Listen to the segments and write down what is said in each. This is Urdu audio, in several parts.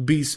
20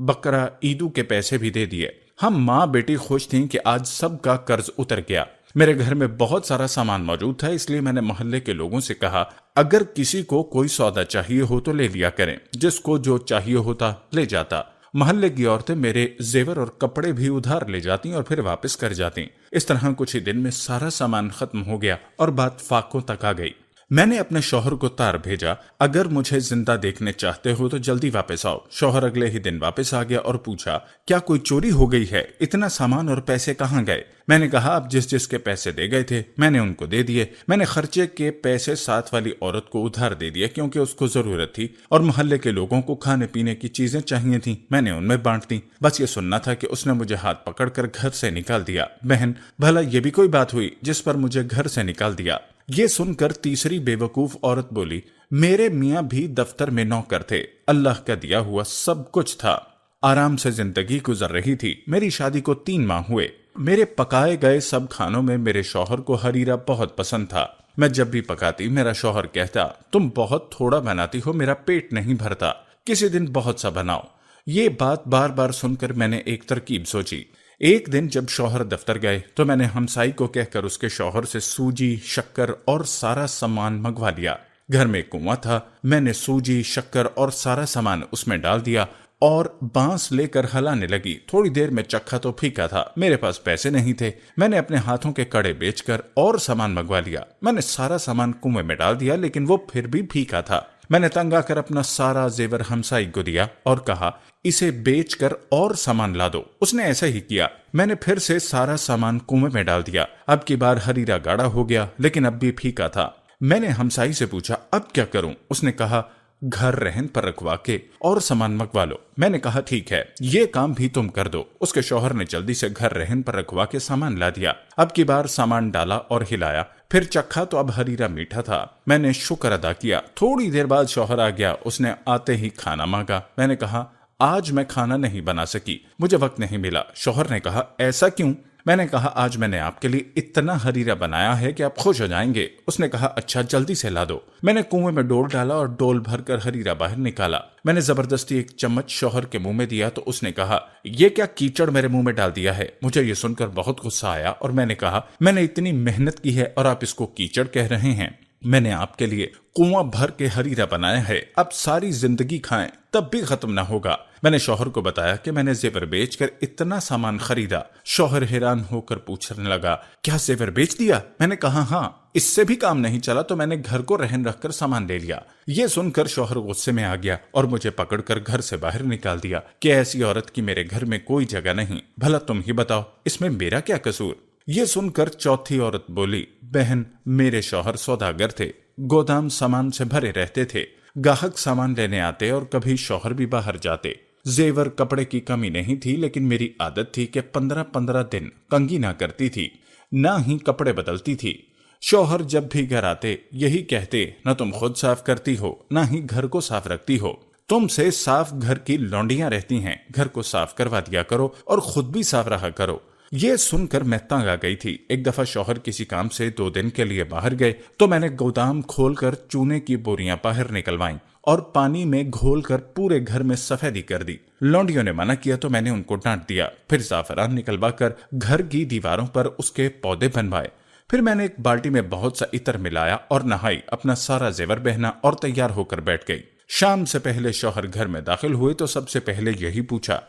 بکرا عیدو کے پیسے بھی دے دیے۔ ہم ماں بیٹی خوش تھیں کہ آج سب کا قرض اتر گیا۔ میرے گھر میں بہت سارا سامان موجود تھا، اس لیے میں نے محلے کے لوگوں سے کہا اگر کسی کو کوئی سودا چاہیے ہو تو لے لیا کریں، جس کو جو چاہیے ہوتا لے جاتا۔ محلے کی عورتیں میرے زیور اور کپڑے بھی ادھار لے جاتی اور پھر واپس کر جاتی۔ اس طرح کچھ ہی دن میں سارا سامان ختم ہو گیا اور بات فاقوں تک آ گئی۔ میں نے اپنے شوہر کو تار بھیجا، اگر مجھے زندہ دیکھنے چاہتے ہو تو جلدی واپس آؤ۔ شوہر اگلے ہی دن واپس آ گیا اور پوچھا کیا کوئی چوری ہو گئی ہے؟ اتنا سامان اور پیسے کہاں گئے؟ میں نے کہا اب جس کے پیسے دے گئے تھے میں نے ان کو دے دیے۔ میں نے خرچے کے پیسے ساتھ والی عورت کو ادھار دے دیے کیونکہ اس کو ضرورت تھی، اور محلے کے لوگوں کو کھانے پینے کی چیزیں چاہیے تھیں، میں نے ان میں بانٹ دی۔ بس یہ سننا تھا کہ اس نے مجھے ہاتھ پکڑ کر گھر سے نکال دیا۔ بہن، بھلا یہ بھی کوئی بات ہوئی جس پر مجھے گھر سے نکال دیا؟ یہ سن کر تیسری بے وقوف عورت بولی میرے میاں بھی دفتر میں نوکر تھے، اللہ کا دیا ہوا سب کچھ تھا، آرام سے زندگی گزر رہی تھی۔ میری شادی کو 3 ماہ ہوئے۔ میرے پکائے گئے سب کھانوں میں میرے شوہر کو ہریرا بہت پسند تھا۔ میں جب بھی پکاتی میرا شوہر کہتا تم بہت تھوڑا بناتی ہو، میرا پیٹ نہیں بھرتا، کسی دن بہت سا بناؤ۔ یہ بات بار بار سن کر میں نے ایک ترکیب سوچی۔ ایک دن جب شوہر دفتر گئے تو میں نے ہمسائی کو کہہ کر اس کے شوہر سے سوجی، شکر اور سارا سامان منگوا لیا۔ گھر میں کنواں تھا، میں نے سوجی، شکر اور سارا سامان اس میں ڈال دیا اور بانس لے کر ہلانے لگی۔ تھوڑی دیر میں چکھا تو پھیکا تھا، میرے پاس پیسے نہیں تھے۔ میں نے اپنے ہاتھوں کے کڑے بیچ کر اور سامان منگوا لیا۔ میں نے سارا سامان کنویں میں ڈال دیا لیکن وہ پھر بھی پھیکا تھا۔ میں نے تنگ آ کر اپنا سارا زیور ہمسائی کو دیا اور کہا اسے بیچ کر اور سامان لا دو۔ اس نے ایسا ہی کیا۔ میں نے پھر سے سارا سامان کنویں میں ڈال دیا۔ اب کی بار ہریرا گاڑھا ہو گیا لیکن اب بھی پھیکا تھا۔ میں نے ہمسائی سے پوچھا اب کیا کروں؟ اس نے کہا گھر رہن پر رکھوا کے اور سامان منگوا لو۔ میں نے کہا ٹھیک ہے، یہ کام بھی تم کر دو۔ اس کے شوہر نے جلدی سے گھر رہن پر رکھوا کے سامان لا دیا۔ اب کی بار سامان ڈالا اور ہلایا، پھر چکھا تو اب ہریرا میٹھا تھا۔ میں نے شکر ادا کیا۔ تھوڑی دیر بعد شوہر آ گیا، اس نے آتے ہی کھانا مانگا۔ میں نے کہا آج میں کھانا نہیں بنا سکی، مجھے وقت نہیں ملا۔ شوہر نے کہا ایسا کیوں؟ میں نے کہا آج میں نے آپ کے لیے اتنا ہریرا بنایا ہے کہ آپ خوش ہو جائیں گے۔ اس نے کہا اچھا جلدی سے لا دو۔ میں نے کنویں میں ڈول ڈالا اور ڈول بھر کر ہریرا باہر نکالا۔ میں نے زبردستی ایک چمچ شوہر کے منہ میں دیا تو اس نے کہا یہ کیا کیچڑ میرے منہ میں ڈال دیا ہے؟ مجھے یہ سن کر بہت غصہ آیا اور میں نے کہا میں نے اتنی محنت کی ہے اور آپ اس کو کیچڑ کہہ رہے ہیں؟ میں نے آپ کے لیے کنواں بھر کے ہریرا بنایا ہے، اب ساری زندگی کھائیں تب بھی ختم نہ ہوگا۔ میں نے شوہر کو بتایا کہ میں نے زیور بیچ کر اتنا سامان خریدا۔ شوہر حیران ہو کر پوچھنے لگا کیا زیور بیچ دیا؟ میں نے کہا ہاں، اس سے بھی کام نہیں چلا تو میں نے گھر کو رہن رکھ کر سامان لے لیا۔ یہ سن کر شوہر غصے میں آ گیا اور مجھے پکڑ کر گھر سے باہر نکال دیا کہ ایسی عورت کی میرے گھر میں کوئی جگہ نہیں، بھلا تم ہی بتاؤ اس میں میرا کیا قصور؟ یہ سن کر چوتھی عورت بولی بہن، میرے شوہر سوداگر تھے، گودام سامان سے بھرے رہتے تھے، گاہک سامان لینے آتے اور کبھی شوہر بھی باہر جاتے۔ زیور کپڑے کی کمی نہیں تھی لیکن میری عادت تھی کہ 15 دن کنگھی نہ کرتی تھی، نہ ہی کپڑے بدلتی تھی۔ شوہر جب بھی گھر آتے یہی کہتے نہ تم خود صاف کرتی ہو نہ ہی گھر کو صاف رکھتی ہو، تم سے صاف گھر کی لونڈیاں رہتی ہیں، گھر کو صاف کروا دیا کرو اور خود بھی صاف رہا کرو۔ یہ سن کر میں تنگ آ گئی تھی۔ ایک دفعہ شوہر کسی کام سے 2 دن کے لیے باہر گئے تو میں نے گودام کھول کر چونے کی بوریاں باہر نکلوائیں اور پانی میں گھول کر پورے گھر میں سفیدی کر دی۔ لونڈیوں نے منع کیا تو میں نے ان کو ڈانٹ دیا، پھر زعفران نکلوا کر گھر کی دیواروں پر اس کے پودے بنوائے۔ پھر میں نے ایک بالٹی میں بہت سا عطر ملایا اور نہائی، اپنا سارا زیور پہنا اور تیار ہو کر بیٹھ گئی۔ شام سے پہلے شوہر گھر میں داخل ہوئے تو سب سے پہلے یہی پوچھا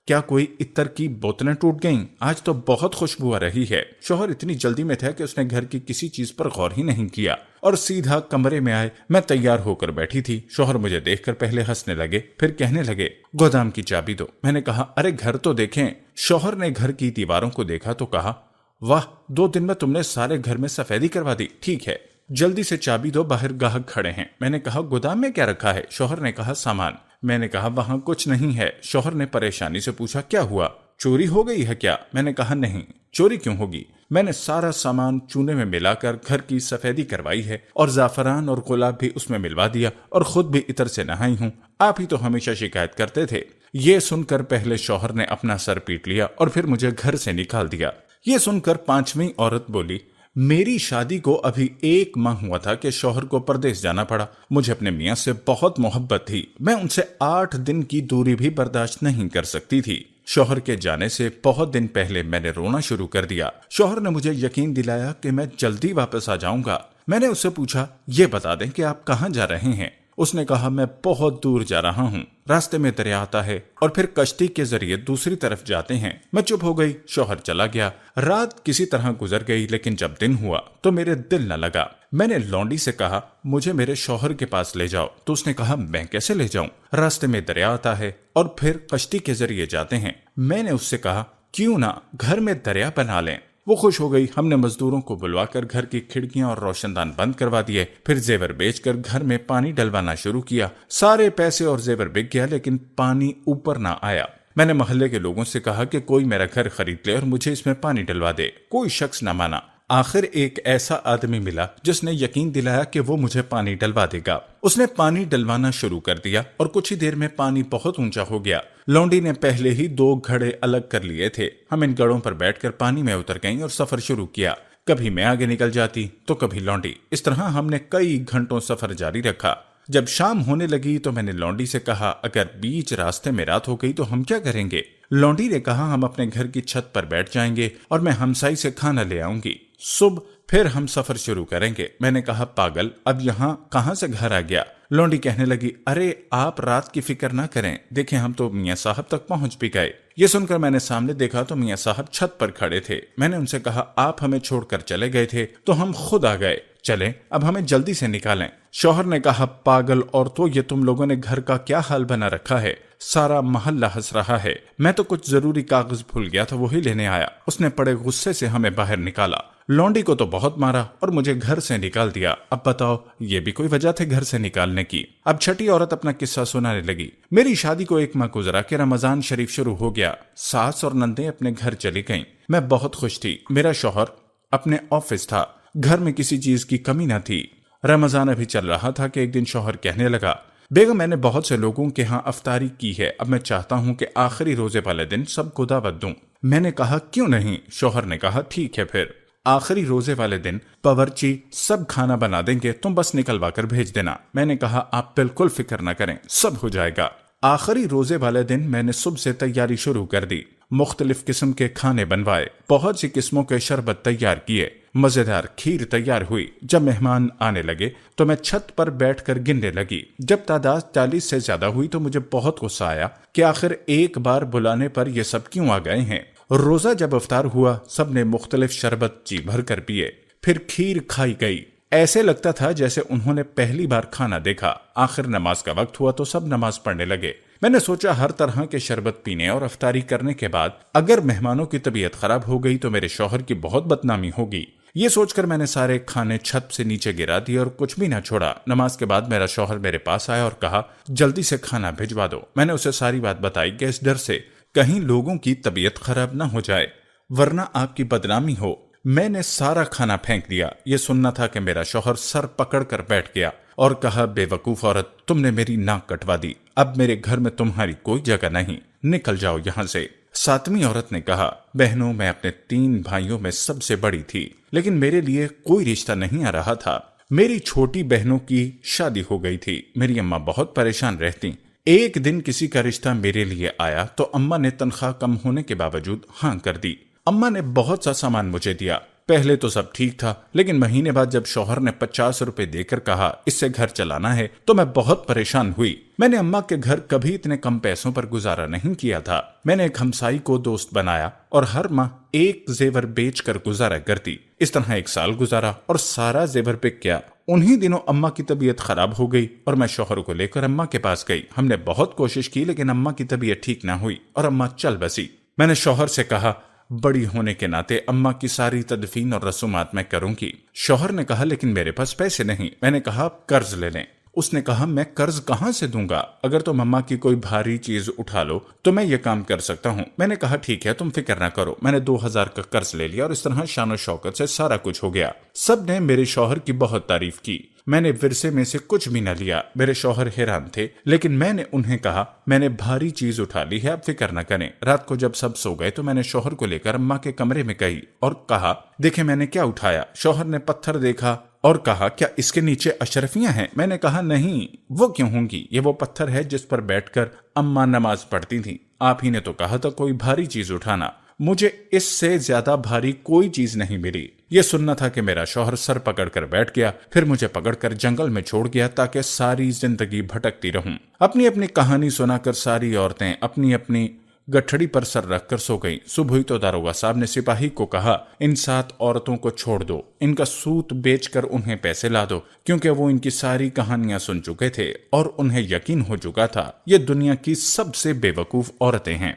کیا کوئی عطر کی بوتلیں ٹوٹ گئیں؟ آج تو بہت خوشبو آ رہی ہے۔ شوہر اتنی جلدی میں تھا کہ اس نے گھر کی کسی چیز پر غور ہی نہیں کیا اور سیدھا کمرے میں آئے۔ میں تیار ہو کر بیٹھی تھی۔ شوہر مجھے دیکھ کر پہلے ہنسنے لگے، پھر کہنے لگے گودام کی چابی دو۔ میں نے کہا ارے گھر تو دیکھیں۔ شوہر نے گھر کی دیواروں کو دیکھا تو کہا واہ، 2 دن میں تم نے سارے گھر میں سفیدی کروا دی، ٹھیک ہے جلدی سے چابی دو، باہر گاہک کھڑے ہیں۔ میں نے کہا گودام میں کیا رکھا ہے؟ شوہر نے کہا سامان۔ میں نے کہا وہاں کچھ نہیں ہے۔ شوہر نے پریشانی سے پوچھا کیا ہوا؟ چوری ہو گئی ہے کیا؟ میں نے کہا نہیں، چوری کیوں ہوگی؟ میں نے سارا سامان چونے میں ملا کر گھر کی سفیدی کروائی ہے اور زعفران اور گلاب بھی اس میں ملوا دیا اور خود بھی عطر سے نہائی ہوں، آپ ہی تو ہمیشہ شکایت کرتے تھے۔ یہ سن کر پہلے شوہر نے اپنا سر پیٹ لیا اور پھر مجھے گھر سے نکال دیا۔ یہ سن کر 5ویں عورت بولی میری شادی کو ابھی 1 ماہ ہوا تھا کہ شوہر کو پردیس جانا پڑا۔ مجھے اپنے میاں سے بہت محبت تھی، میں ان سے 8 دن کی دوری بھی برداشت نہیں کر سکتی تھی۔ شوہر کے جانے سے بہت دن پہلے میں نے رونا شروع کر دیا۔ شوہر نے مجھے یقین دلایا کہ میں جلدی واپس آ جاؤں گا۔ میں نے اس سے پوچھا، یہ بتا دیں کہ آپ کہاں جا رہے ہیں؟ اس نے کہا، میں بہت دور جا رہا ہوں، راستے میں دریا آتا ہے اور پھر کشتی کے ذریعے دوسری طرف جاتے ہیں۔ میں چپ ہو گئی۔ شوہر چلا گیا۔ رات کسی طرح گزر گئی، لیکن جب دن ہوا تو میرے دل نہ لگا۔ میں نے لونڈی سے کہا، مجھے میرے شوہر کے پاس لے جاؤ۔ تو اس نے کہا، میں کیسے لے جاؤں؟ راستے میں دریا آتا ہے اور پھر کشتی کے ذریعے جاتے ہیں۔ میں نے اس سے کہا، کیوں نہ گھر میں دریا بنا لیں۔ وہ خوش ہو گئی۔ ہم نے مزدوروں کو بلوا کر گھر کی کھڑکیاں اور روشن دان بند کروا دیے، پھر زیور بیچ کر گھر میں پانی ڈلوانا شروع کیا۔ سارے پیسے اور زیور بک گیا، لیکن پانی اوپر نہ آیا۔ میں نے محلے کے لوگوں سے کہا کہ کوئی میرا گھر خرید لے اور مجھے اس میں پانی ڈلوا دے۔ کوئی شخص نہ مانا۔ آخر ایک ایسا آدمی ملا جس نے یقین دلایا کہ وہ مجھے پانی ڈلوا دے گا۔ اس نے پانی ڈلوانا شروع کر دیا اور کچھ ہی دیر میں پانی بہت اونچا ہو گیا۔ لونڈی نے پہلے ہی 2 گھڑے الگ کر لیے تھے۔ ہم ان گڑوں پر بیٹھ کر پانی میں اتر گئیں اور سفر شروع کیا۔ کبھی میں آگے نکل جاتی تو کبھی لونڈی۔ اس طرح ہم نے کئی گھنٹوں سفر جاری رکھا۔ جب شام ہونے لگی تو میں نے لونڈی سے کہا، اگر بیچ راستے میں رات ہو گئی تو ہم کیا کریں گے؟ لونڈی نے کہا، ہم اپنے گھر کی چھت پر بیٹھ جائیں گے اور میں ہمسائی سے کھانا لے آؤں گی۔ صبح پھر ہم سفر شروع کریں گے۔ میں نے کہا، پاگل، اب یہاں کہاں سے گھر آ گیا؟ لونڈی کہنے لگی، ارے آپ رات کی فکر نہ کریں، دیکھیں ہم تو میاں صاحب تک پہنچ بھی گئے۔ یہ سن کر میں نے سامنے دیکھا تو میاں صاحب چھت پر کھڑے تھے۔ میں نے ان سے کہا، آپ ہمیں چھوڑ کر چلے گئے تھے تو ہم خود آ گئے، چلیں اب ہمیں جلدی سے نکالیں۔ شوہر نے کہا، پاگل عورتوں، یہ تم لوگوں نے گھر کا کیا حال بنا رکھا ہے؟ سارا محلہ ہنس رہا ہے۔ میں تو کچھ ضروری کاغذ بھول گیا تھا، وہی لینے آیا۔ اس نے بڑے غصے سے ہمیں باہر نکالا۔ لونڈی کو تو بہت مارا اور مجھے گھر سے نکال دیا۔ اب بتاؤ، یہ بھی کوئی وجہ تھے گھر سے نکالنے کی؟ اب چھٹی عورت اپنا قصہ سنانے لگی۔ میری شادی کو 1 ماہ گزرا کہ رمضان شریف شروع ہو گیا۔ ساس اور نندیں اپنے گھر چلی گئیں۔ میں بہت خوش تھی۔ میرا شوہر اپنے آفس تھا، گھر میں کسی چیز کی کمی نہ تھی۔ رمضان ابھی چل رہا تھا کہ ایک دن شوہر کہنے لگا، بیگم میں نے بہت سے لوگوں کے ہاں افطاری کی ہے، اب میں چاہتا ہوں کہ آخری روزے والے دن سب کو دعوت دوں۔ میں نے کہا، کیوں نہیں؟ شوہر نے کہا، ٹھیک ہے، پھر آخری روزے والے دن باورچی سب کھانا بنا دیں گے، تم بس نکلوا کر بھیج دینا۔ میں نے کہا، آپ بالکل فکر نہ کریں، سب ہو جائے گا۔ آخری روزے والے دن میں نے صبح سے تیاری شروع کر دی۔ مختلف قسم کے کھانے بنوائے، بہت سی قسموں کے شربت تیار کیے، مزیدار کھیر تیار ہوئی۔ جب مہمان آنے لگے تو میں چھت پر بیٹھ کر گننے لگی۔ جب تعداد 40 سے زیادہ ہوئی تو مجھے بہت غصہ آیا کہ آخر ایک بار بلانے پر یہ سب کیوں آ گئے ہیں۔ روزہ جب افطار ہوا، سب نے مختلف شربت جی بھر کر پیے، پھر کھیر کھائی گئی۔ ایسے لگتا تھا جیسے انہوں نے پہلی بار کھانا دیکھا۔ آخر نماز کا وقت ہوا تو سب نماز پڑھنے لگے۔ میں نے سوچا ہر طرح کے شربت پینے اور افطاری کرنے کے بعد اگر مہمانوں کی طبیعت خراب ہو گئی تو میرے شوہر کی بہت بدنامی ہوگی۔ یہ سوچ کر میں نے سارے کھانے چھت سے نیچے گرا دیے اور کچھ بھی نہ چھوڑا۔ نماز کے بعد میرا شوہر میرے پاس آیا اور کہا، جلدی سے کھانا بھجوا دو۔ میں نے اسے ساری بات بتائی کہ اس ڈر سے کہیں لوگوں کی طبیعت خراب نہ ہو جائے ورنہ آپ کی بدنامی ہو۔ میں نے سارا کھانا پھینک دیا۔ یہ سننا تھا کہ میرا شوہر سر پکڑ کر بیٹھ گیا اور کہا، بے وقوف عورت، تم نے میری ناک کٹوا دی، اب میرے گھر میں تمہاری کوئی جگہ نہیں، نکل جاؤ یہاں سے۔ 7ویں عورت نے کہا، بہنوں، میں اپنے 3 بھائیوں میں سب سے بڑی تھی، لیکن میرے لیے کوئی رشتہ نہیں آ رہا تھا۔ میری چھوٹی بہنوں کی شادی ہو گئی تھی۔ میری اماں بہت پریشان رہتی۔ ایک دن کسی کا رشتہ میرے لیے آیا تو اماں نے تنخواہ کم ہونے کے باوجود ہاں کر دی۔ اماں نے بہت سا سامان مجھے دیا۔ پہلے تو سب ٹھیک تھا، لیکن مہینے بعد جب شوہر نے 50 روپے دے کر کہا اس سے گھر چلانا ہے تو میں بہت پریشان ہوئی۔ میں نے اماں کے گھر کبھی اتنے کم پیسوں پر گزارا نہیں کیا تھا۔ میں نے ایک ہمسائی کو دوست بنایا اور ہر ماہ ایک زیور بیچ کر گزارا کرتی۔ اس طرح 1 سال گزارا اور سارا زیور بک گیا۔ انہی دنوں اماں کی طبیعت خراب ہو گئی اور میں شوہر کو لے کر اماں کے پاس گئی۔ ہم نے بہت کوشش کی لیکن اماں کی طبیعت ٹھیک نہ ہوئی اور اماں چل بسی۔ میں نے شوہر سے کہا، بڑی ہونے کے ناطے اماں کی ساری تدفین اور رسومات میں کروں گی۔ شوہر نے کہا، لیکن میرے پاس پیسے نہیں۔ میں نے کہا، قرض لے لیں۔ اس نے کہا، میں قرض کہاں سے دوں گا؟ اگر تم اماں کی کوئی بھاری چیز اٹھا لو تو میں یہ کام کر سکتا ہوں۔ میں نے کہا، ٹھیک ہے، تم فکر نہ کرو۔ میں نے 2000 کا قرض لے لیا اور اس طرح شان و شوکت سے سارا کچھ ہو گیا۔ سب نے میرے شوہر کی بہت تعریف کی۔ میں نے ورثے میں سے کچھ بھی نہ لیا۔ میرے شوہر حیران تھے، لیکن میں نے انہیں کہا میں نے بھاری چیز اٹھا لی ہے، آپ فکر نہ کریں۔ رات کو جب سب سو گئے تو میں نے شوہر کو لے کر اماں کے کمرے میں گئی اور کہا دیکھیں میں نے کیا اٹھایا۔ شوہر نے پتھر دیکھا اور کہا کیا اس کے نیچے اشرفیاں ہیں؟ میں نے کہا نہیں، وہ کیوں ہوں گی، یہ وہ پتھر ہے جس پر بیٹھ کر اماں نماز پڑھتی تھیں، آپ ہی نے تو کہا تھا کوئی بھاری چیز اٹھانا، مجھے اس سے زیادہ بھاری کوئی چیز نہیں ملی۔ یہ سننا تھا کہ میرا شوہر سر پکڑ کر بیٹھ گیا، پھر مجھے پکڑ کر جنگل میں چھوڑ گیا تاکہ ساری زندگی بھٹکتی رہوں۔ اپنی اپنی کہانی سنا کر ساری عورتیں اپنی اپنی گٹھڑی پر سر رکھ کر سو گئیں۔ صبح ہوئی تو داروغہ صاحب نے سپاہی کو کہا ان 7 عورتوں کو چھوڑ دو، ان کا سوت بیچ کر انہیں پیسے لا دو، کیونکہ وہ ان کی ساری کہانیاں سن چکے تھے اور انہیں یقین ہو چکا تھا یہ دنیا کی سب سے بے وقوف عورتیں ہیں۔